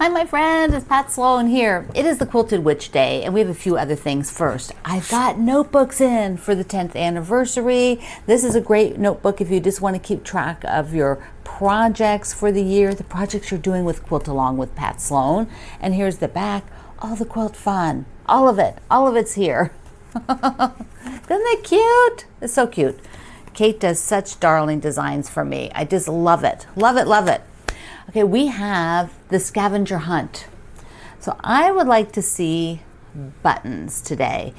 Hi, my friend. It's Pat Sloan here. It is the Quilted Witch Day, and we have a few other things first. I've got notebooks in for the 10th anniversary. This is a great notebook if you just want to keep track of your projects for the year, the projects you're doing with Quilt Along with Pat Sloan. And here's the back, all the quilt fun. All of it's here. Isn't it cute? It's so cute. Kate does such darling designs for me. I just love it. Love it, love it. Okay, we have the Scavenger Hunt. So I would like to see buttons today.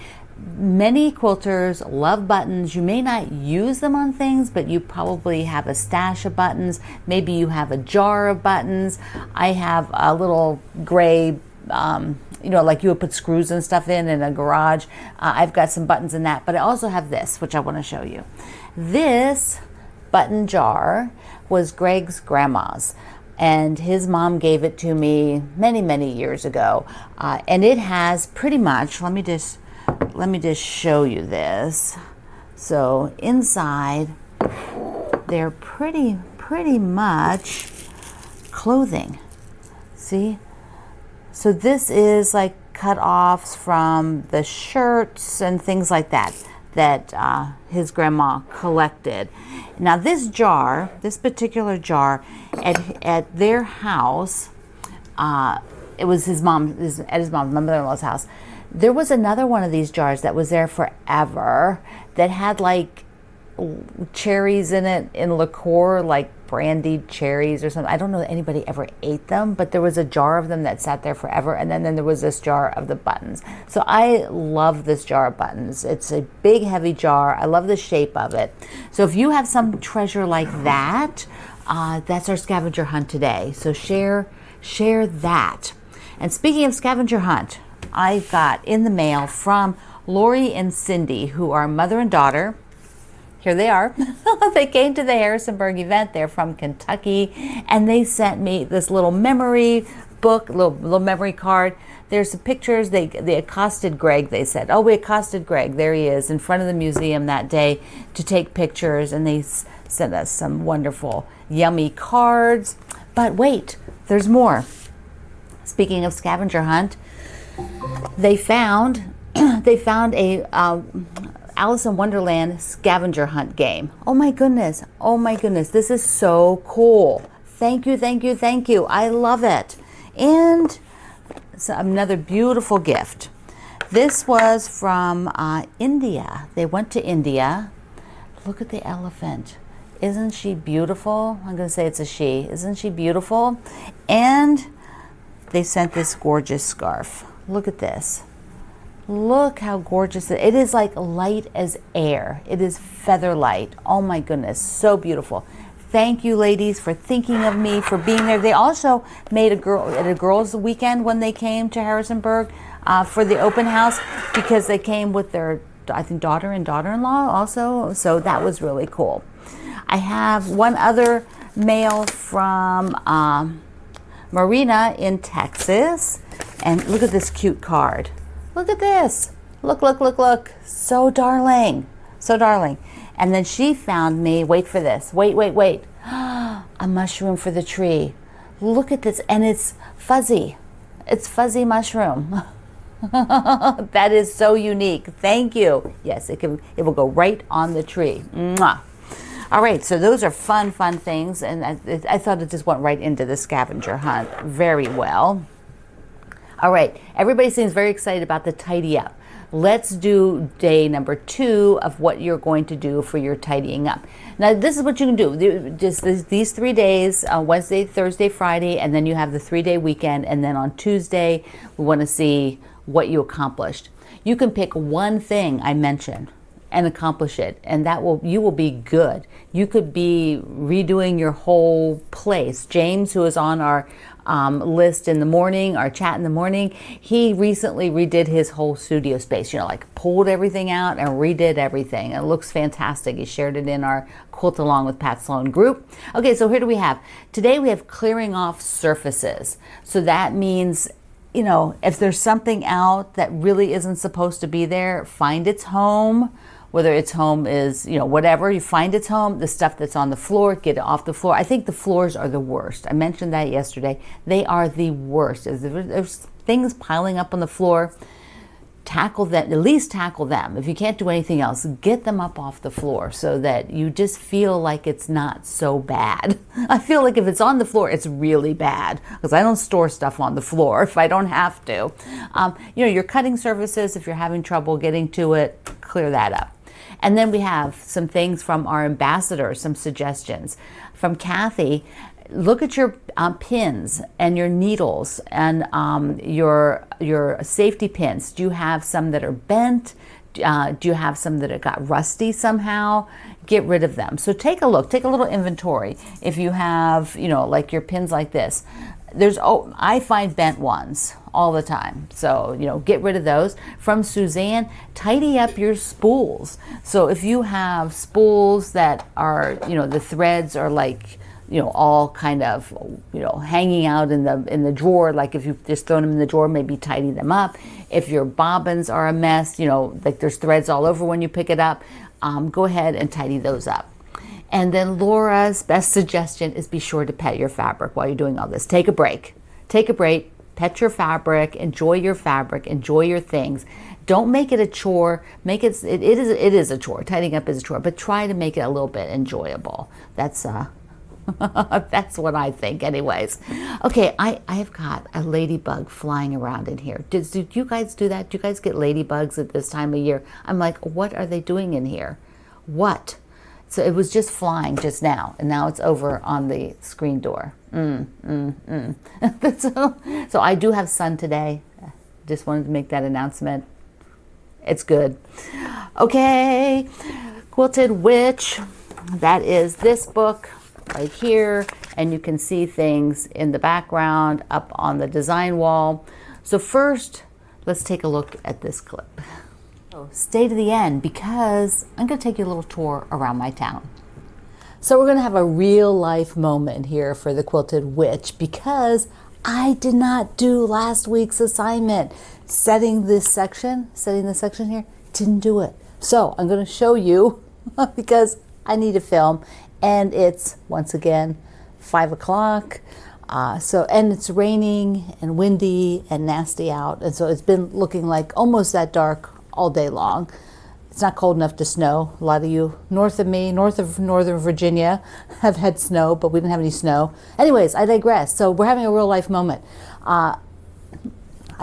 Many quilters love buttons. You may not use them on things, but you probably have a stash of buttons. Maybe you have a jar of buttons. I have a little gray, like you would put screws and stuff in a garage. I've got some buttons in that, but I also have this, which I want to show you. This button jar was Greg's grandma's, and his mom gave it to me many, many years ago. And it has pretty much, let me just show you this. So inside, they're pretty much clothing. See? So this is like cut-offs from the shirts and things like that his grandma collected. Now this jar, this particular jar, at their house, it was my mother-in-law's house. There was another one of these jars that was there forever that had like cherries in it, in liqueur, like brandied cherries or something. I don't know that anybody ever ate them, but there was a jar of them that sat there forever, and then there was this jar of the buttons. So I love this jar of buttons. It's a big, heavy jar. I love the shape of it. So if you have some treasure like that, that's our scavenger hunt today. So share that. And speaking of scavenger hunt, I got in the mail from Lori and Cindy, who are mother and daughter. Here they are. They came to the Harrisonburg event. They're from Kentucky, and they sent me this little memory book, little memory card. There's some pictures. They accosted Greg. They said, "Oh, we accosted Greg. There he is in front of the museum that day to take pictures." And they sent us some wonderful, yummy cards. But wait, there's more. Speaking of scavenger hunt, they found a Alice in Wonderland scavenger hunt game. Oh my goodness. This is so cool. Thank you. I love it. And so another beautiful gift. This was from India. They went to India. Look at the elephant. Isn't she beautiful? I'm going to say it's a she. Isn't she beautiful? And they sent this gorgeous scarf. Look at this. Look how gorgeous it is. Like light as air. It is feather light. Oh my goodness, so beautiful. Thank you, ladies, for thinking of me, for being there. They also made a girls' weekend when they came to Harrisonburg for the open house, because they came with their, I think, daughter and daughter-in-law also. So that was really cool. I have one other mail from Marina in Texas, and look at this cute card. Look at this. Look. So darling. And then she found me, wait for this. Wait. A mushroom for the tree. Look at this. And it's fuzzy. It's fuzzy mushroom. That is so unique. Thank you. Yes, it will go right on the tree. Mwah. All right, so those are fun things. And I thought it just went right into the scavenger hunt very well. All right, everybody seems very excited about the tidy up. Let's do day number 2 of what you're going to do for your tidying up. Now, this is what you can do. Just these 3 days, Wednesday, Thursday, Friday, and then you have the 3-day weekend. And then on Tuesday, we want to see what you accomplished. You can pick one thing I mentioned and accomplish it, and you will be good. You could be redoing your whole place. James, who is on our list in the morning, our chat in the morning, he recently redid his whole studio space, like pulled everything out and redid everything. It looks fantastic. He shared it in our Quilt Along with Pat Sloan group. Okay, so here do we have, today we have clearing off surfaces. So that means, if there's something out that really isn't supposed to be there, find its home. whether its home is, whatever, you find its home, the stuff that's on the floor, get it off the floor. I think the floors are the worst. I mentioned that yesterday. They are the worst. There's things piling up on the floor. Tackle them, at least tackle them. If you can't do anything else, get them up off the floor so that you just feel like it's not so bad. I feel like if it's on the floor, it's really bad because I don't store stuff on the floor if I don't have to. Your cutting surfaces, if you're having trouble getting to it, clear that up. And then we have some things from our ambassador, some suggestions. From Kathy, look at your pins and your needles and your safety pins. Do you have some that are bent? Do you have some that got rusty somehow? Get rid of them. So take a look, take a little inventory. If you have, like your pins like this, I find bent ones all the time. So, get rid of those. From Suzanne, tidy up your spools. So if you have spools that are, the threads are like, all kind of, hanging out in the drawer. Like if you've just thrown them in the drawer, maybe tidy them up. If your bobbins are a mess, like there's threads all over when you pick it up, go ahead and tidy those up. And then Laura's best suggestion is be sure to pet your fabric while you're doing all this. Take a break. Take a break. Pet your fabric. Enjoy your fabric. Enjoy your things. Don't make it a chore. It is a chore. Tidying up is a chore, but try to make it a little bit enjoyable. That's that's what I think anyways. Okay, I have got a ladybug flying around in here. Do you guys do that? Do you guys get ladybugs at this time of year? I'm like, what are they doing in here? What? So it was just flying just now, and now it's over on the screen door. So I do have sun today. Just wanted to make that announcement. It's good. Okay, Quilted Witch. That is this book right here, and you can see things in the background up on the design wall. So first, let's take a look at this clip. Stay to the end because I'm going to take you a little tour around my town. So we're going to have a real life moment here for the Quilted Witch because I did not do last week's assignment. Setting this section here, didn't do it. So I'm going to show you because I need to film, and it's once again 5 o'clock. And it's raining and windy and nasty out, and so it's been looking like almost that dark all day long. It's not cold enough to snow. A lot of you north of me, north of Northern Virginia, have had snow, but we didn't have any snow. Anyways, I digress. So we're having a real life moment. I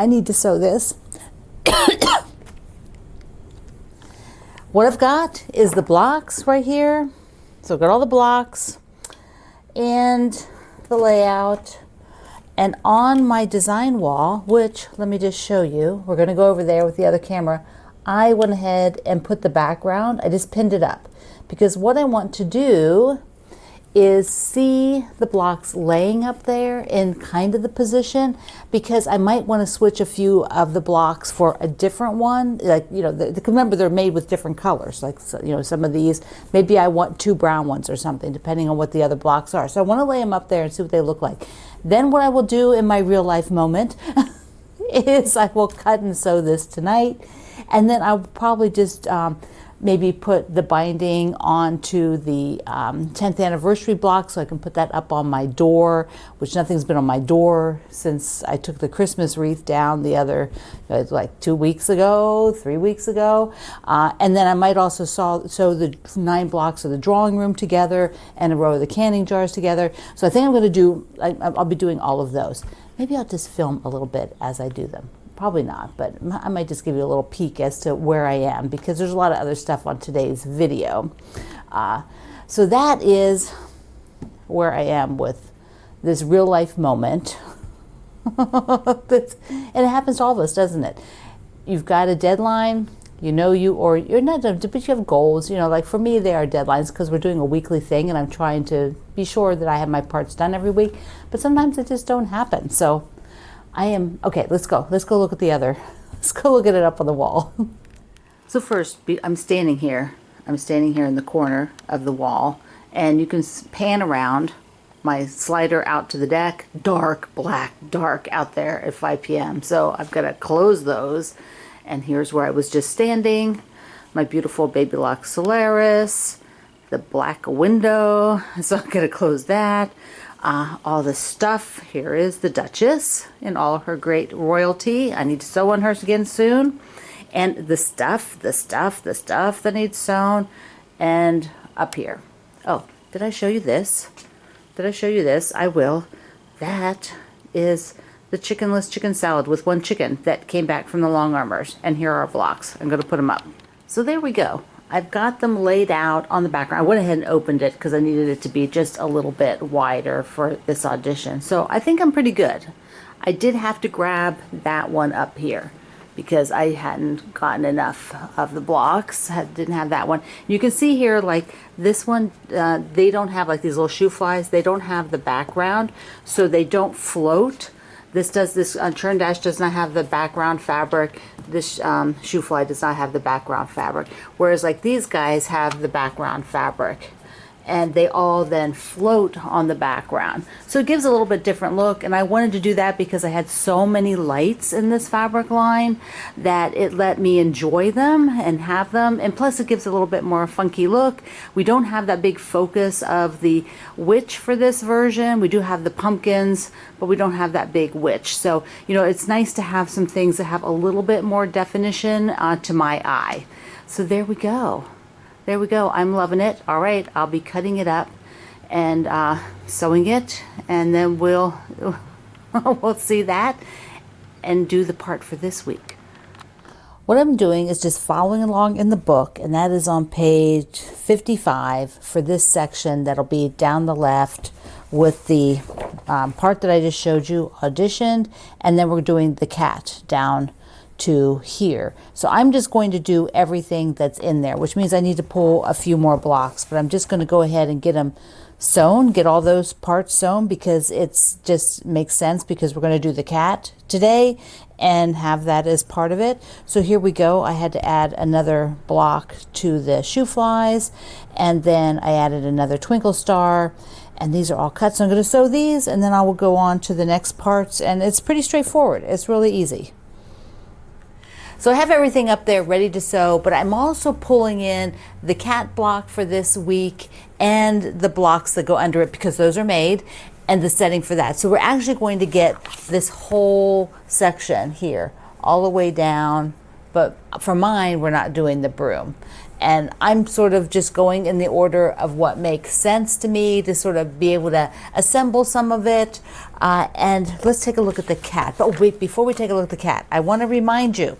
need to sew this. What I've got is the blocks right here. So I've got all the blocks and the layout. And on my design wall, which let me just show you, we're going to go over there with the other camera. I went ahead and put the background. I just pinned it up because what I want to do is see the blocks laying up there in kind of the position, because I might want to switch a few of the blocks for a different one. Like, remember they're made with different colors. Like, some of these, maybe I want 2 brown ones or something, depending on what the other blocks are. So I want to lay them up there and see what they look like. Then what I will do in my real life moment is I will cut and sew this tonight. And then I'll probably just maybe put the binding onto the 10th anniversary block so I can put that up on my door, which nothing's been on my door since I took the Christmas wreath down the other, like 2 weeks ago, 3 weeks ago. And then I might also sew the 9 blocks of the drawing room together and a row of the canning jars together. So I think I'm going to do, I'll be doing all of those. Maybe I'll just film a little bit as I do them. Probably not, but I might just give you a little peek as to where I am, because there's a lot of other stuff on today's video. So that is where I am with this real life moment. And it happens to all of us, doesn't it? You've got a deadline, or you're not, but you have goals. Like for me, they are deadlines because we're doing a weekly thing and I'm trying to be sure that I have my parts done every week, but sometimes it just don't happen. So okay, let's go look at the other. Let's go look at it up on the wall. So first, I'm standing here in the corner of the wall, and you can pan around my slider out to the deck. Dark, black, dark out there at 5 p.m. So I've got to close those, and here's where I was just standing. my beautiful Baby Lock Solaris, the black window, so I'm going to close that. All the stuff. Here is the Duchess in all her great royalty. I need to sew on hers again soon. And the stuff that needs sewn. And up here. Oh, did I show you this? Did I show you this? I will. That is the chickenless chicken salad with one chicken that came back from the long armors. And here are our blocks. I'm going to put them up. So there we go. I've got them laid out on the background. I went ahead and opened it because I needed it to be just a little bit wider for this audition. So I think I'm pretty good. I did have to grab that one up here because I hadn't gotten enough of the blocks. Didn't have that one. You can see here, like this one, they don't have like these little shoe flies. They don't have the background, so they don't float. This churn dash does not have the background fabric. This shoe fly does not have the background fabric. Whereas like these guys have the background fabric. And they all then float on the background. So it gives a little bit different look, and I wanted to do that because I had so many lights in this fabric line that it let me enjoy them and have them, and plus it gives a little bit more funky look. We don't have that big focus of the witch for this version. We do have the pumpkins, but we don't have that big witch. So, you know, it's nice to have some things that have a little bit more definition to my eye. So there we go. There we go. I'm loving it. All right, I'll be cutting it up and sewing it, and then we'll see that and do the part for this week. What I'm doing is just following along in the book, and that is on page 55 for this section that'll be down the left with the part that I just showed you auditioned, and then we're doing the cat down to here. So I'm just going to do everything that's in there, which means I need to pull a few more blocks, but I'm just going to go ahead and get them sewn, get all those parts sewn, because it's just makes sense, because we're going to do the cat today and have that as part of it. So here we go. I had to add another block to the shoe flies, and then I added another twinkle star, and these are all cut. So I'm going to sew these, and then I will go on to the next parts, and it's pretty straightforward. It's really easy. So I have everything up there ready to sew, but I'm also pulling in the cat block for this week and the blocks that go under it, because those are made, and the setting for that. So we're actually going to get this whole section here all the way down, but for mine, we're not doing the broom. And I'm sort of just going in the order of what makes sense to me to sort of be able to assemble some of it. And let's take a look at the cat. But wait, before we take a look at the cat, I want to remind you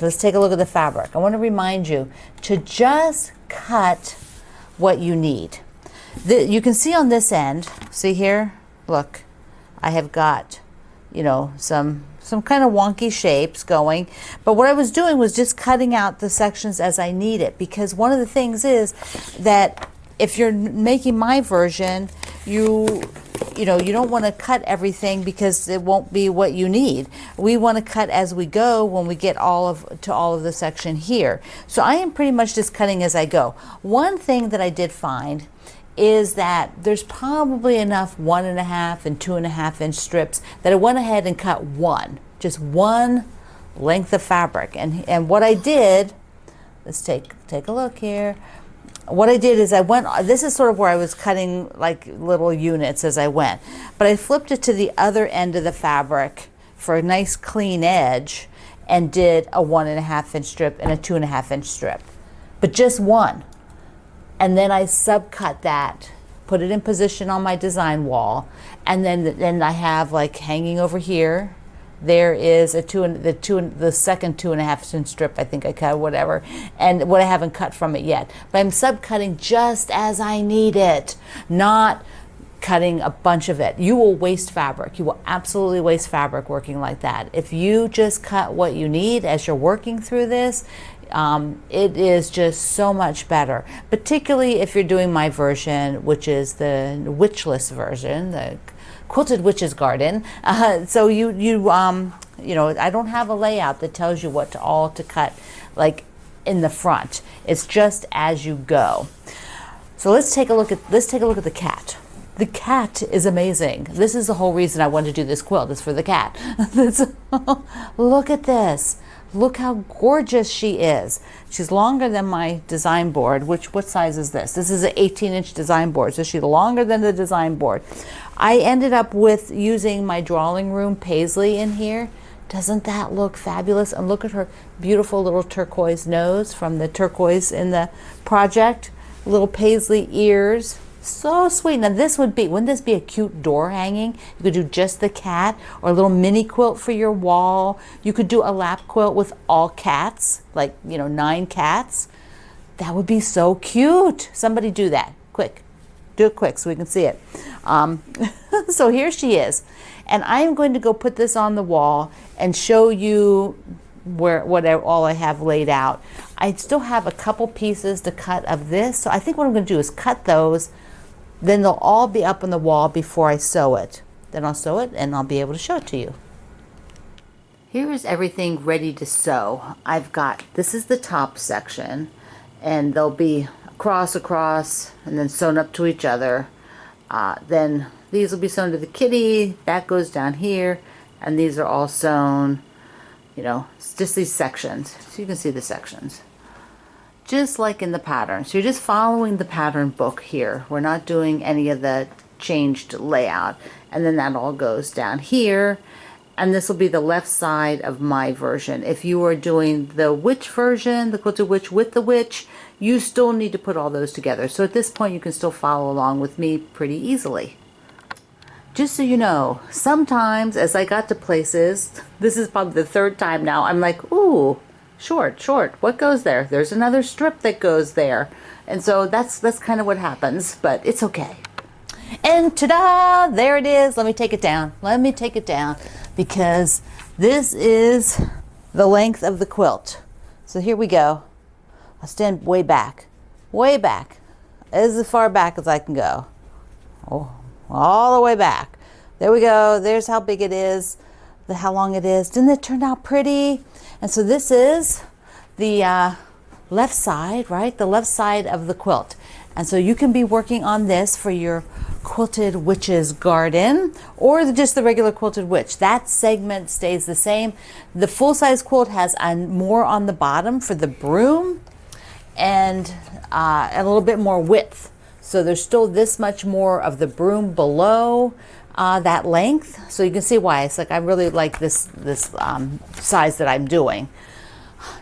let's take a look at the fabric. I want to remind you to just cut what you need. You can see on this end, see here, look, I have got, you know, some kind of wonky shapes going, but what I was doing was just cutting out the sections as I need it, because one of the things is that if you're making my version, you don't want to cut everything because it won't be what you need. We want to cut as we go when we get to all of the section here. So I am pretty much just cutting as I go. One thing that I did find is that there's probably enough 1.5 and 2.5 inch strips that I went ahead and cut just one length of fabric. And what I did, let's take a look here. What I did is this is sort of where I was cutting like little units as I went, but I flipped it to the other end of the fabric for a nice clean edge and did a 1.5 inch strip and a 2.5 inch strip, but just one. And then I subcut that, put it in position on my design wall, and then I have like hanging over here, there is the second 2.5 inch strip I think I cut, whatever, and what I haven't cut from it yet. But I'm subcutting just as I need it, not cutting a bunch of it. You will waste fabric. You will absolutely waste fabric working like that. If you just cut what you need as you're working through this, it is just so much better, particularly if you're doing my version, which is the witchless version, the Quilted Witch's Garden. So you know, I don't have a layout that tells you what to cut like in the front. It's just as you go. So let's take a look at the cat. The cat is amazing. This is the whole reason I wanted to do this quilt, is for the cat. Look at this. Look how gorgeous she is. She's longer than my design board, what size is this? This is an 18-inch design board, so she's longer than the design board. I ended up with using my drawing room paisley in here. Doesn't that look fabulous? And look at her beautiful little turquoise nose from the turquoise in the project. Little paisley ears. So sweet. Now this wouldn't this be a cute door hanging? You could do just the cat, or a little mini quilt for your wall. You could do a lap quilt with all cats, like, 9 cats. That would be so cute. Somebody do that. Quick. Do it quick so we can see it. So here she is. And I'm going to go put this on the wall and show you all I have laid out. I still have a couple pieces to cut of this. So I think what I'm going to do is cut those. Then they'll all be up on the wall before I sew it. Then I'll sew it and I'll be able to show it to you. Here is everything ready to sew. This is the top section, and they'll be across, and then sewn up to each other. Then these will be sewn to the kitty. That goes down here, and these are all sewn. It's just these sections. So you can see the sections. Just like in the pattern. So you're just following the pattern book here. We're not doing any of the changed layout. And then that all goes down here. And this will be the left side of my version. If you are doing the witch version, the quilted witch with the witch, you still need to put all those together. So at this point you can still follow along with me pretty easily. Just so you know, sometimes as I got to places, this is probably the 3rd time now, I'm like, ooh, short, what goes there? There's another strip that goes there. And so that's kind of what happens, but it's okay. And ta-da, there it is. Let me take it down, because this is the length of the quilt. So here we go. I'll stand way back, as far back as I can go. Oh, all the way back. There we go. There's how big it is, how long it is. Didn't it turn out pretty? And so this is the left side, right? The left side of the quilt. And so you can be working on this for your quilted witch's garden, or just the regular quilted witch. That segment stays the same. The full-size quilt has more on the bottom for the broom, and a little bit more width. So there's still this much more of the broom below that length. So you can see why it's like I really like this size that I'm doing.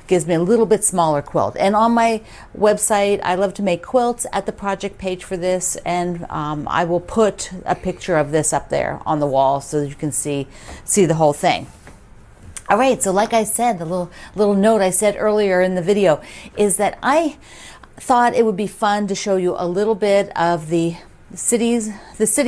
Gives me a little bit smaller quilt. And on my website, I love to make quilts, at the project page for this, and I will put a picture of this up there on the wall so that you can see the whole thing. All right, so like I said, the little note I said earlier in the video is that I thought it would be fun to show you a little bit of the city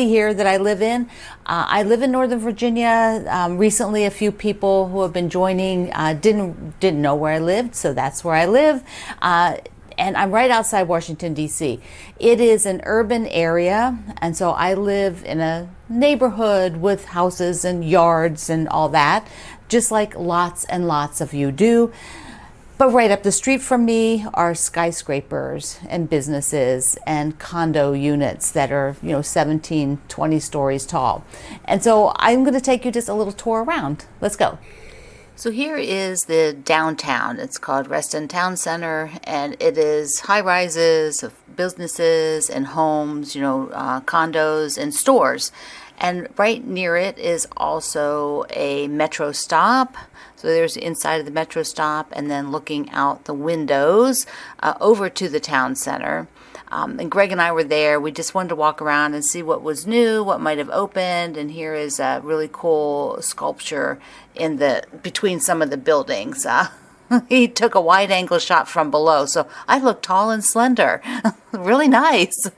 here that I live in. I live in Northern Virginia. Recently, a few people who have been joining didn't know where I lived, so that's where I live. And I'm right outside Washington, D.C. It is an urban area, and so I live in a neighborhood with houses and yards and all that, just like lots and lots of you do. But right up the street from me are skyscrapers and businesses and condo units that are, 17, 20 stories tall. And so I'm going to take you just a little tour around. Let's go. So here is the downtown. It's called Reston Town Center, and it is high rises of businesses and homes, condos and stores. And right near it is also a metro stop. So there's the inside of the metro stop, and then looking out the windows over to the town center. And Greg and I were there. We just wanted to walk around and see what was new, what might have opened. And here is a really cool sculpture between some of the buildings. He took a wide angle shot from below, so I look tall and slender. Really nice.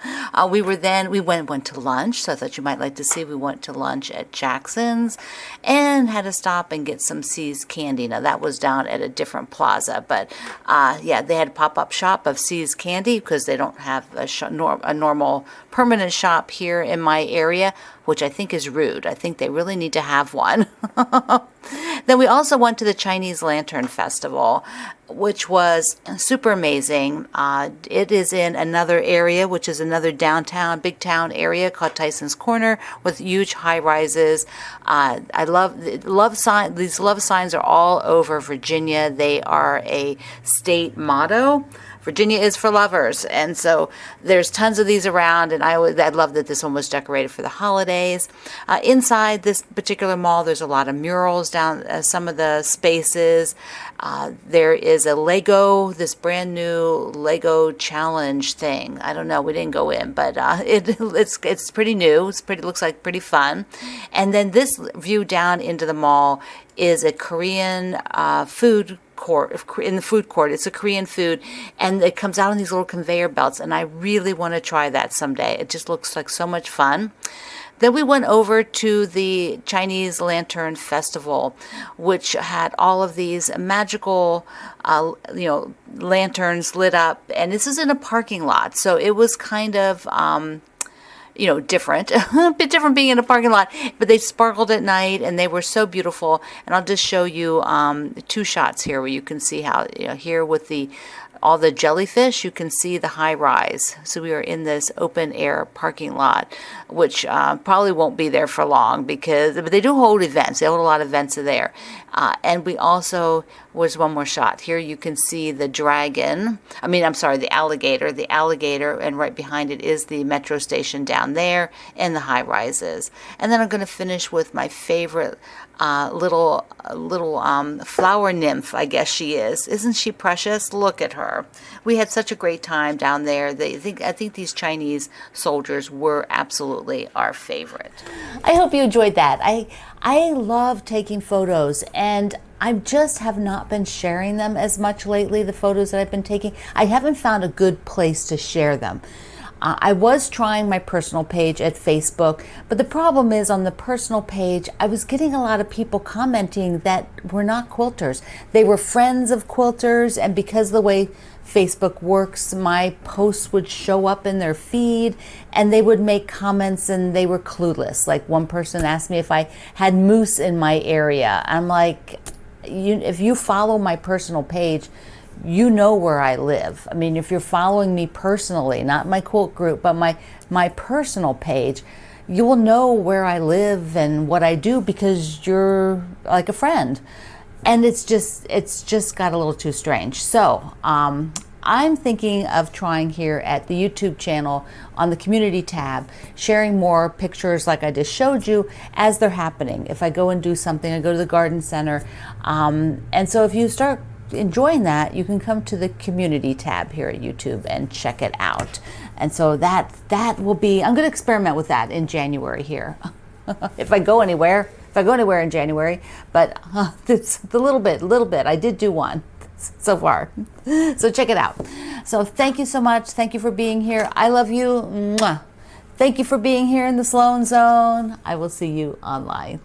We went to lunch, so I thought you might like to see. We went to lunch at Jackson's and had to stop and get some C's candy. Now that was down at a different plaza, but yeah, they had a pop-up shop of C's candy because they don't have a normal permanent shop here in my area. which I think is rude. I think they really need to have one. Then we also went to the Chinese Lantern Festival, which was super amazing. It is in another area, which is another downtown, big town area called Tyson's Corner with huge high rises. I love sign. These love signs are all over Virginia. They are a state motto. Virginia is for lovers, and so there's tons of these around, and I love that this one was decorated for the holidays. Inside this particular mall, there's a lot of murals down some of the spaces. There is a this brand new Lego challenge thing. I don't know, we didn't go in, but it's pretty new. Looks like pretty fun. And then this view down into the mall is a Korean food court. In the food court, it's a Korean food, and it comes out on these little conveyor belts, and I really want to try that someday. It just looks like so much fun. Then we went over to the Chinese Lantern Festival, which had all of these magical, lanterns lit up. And this is in a parking lot, so it was kind of, different, a bit different being in a parking lot. But they sparkled at night, and they were so beautiful. And I'll just show you 2 shots here where you can see how, here with all the jellyfish, you can see the high rise. So we are in this open air parking lot, which probably won't be there for long but they do hold events. They hold a lot of events there. And we also, was one more shot. Here you can see the the alligator, and right behind it is the metro station down there and the high rises. And then I'm going to finish with my favorite little flower nymph, I guess she is. Isn't she precious? Look at her. We had such a great time down there. I think these Chinese soldiers were absolutely our favorite. I hope you enjoyed that. I love taking photos, and I just have not been sharing them as much lately, the photos that I've been taking. I haven't found a good place to share them. I was trying my personal page at Facebook, but the problem is on the personal page, I was getting a lot of people commenting that were not quilters. They were friends of quilters, and because of the way Facebook works, my posts would show up in their feed, and they would make comments, and they were clueless. Like one person asked me if I had moose in my area. I'm like, if you follow my personal page, you know where I live. I mean, if you're following me personally, not my quilt group, but my personal page, you will know where I live and what I do because you're like a friend. And it's just got a little too strange. So I'm thinking of trying here at the YouTube channel on the community tab, sharing more pictures like I just showed you as they're happening. If I go and do something, I go to the garden center. And so if you start enjoying that, you can come to the community tab here at YouTube and check it out. And so that will be, I'm going to experiment with that in January here. if I go anywhere in January, but it's a little bit. I did do one so far. So check it out. So thank you so much. Thank you for being here. I love you. Mwah. Thank you for being here in the Sloan Zone. I will see you online.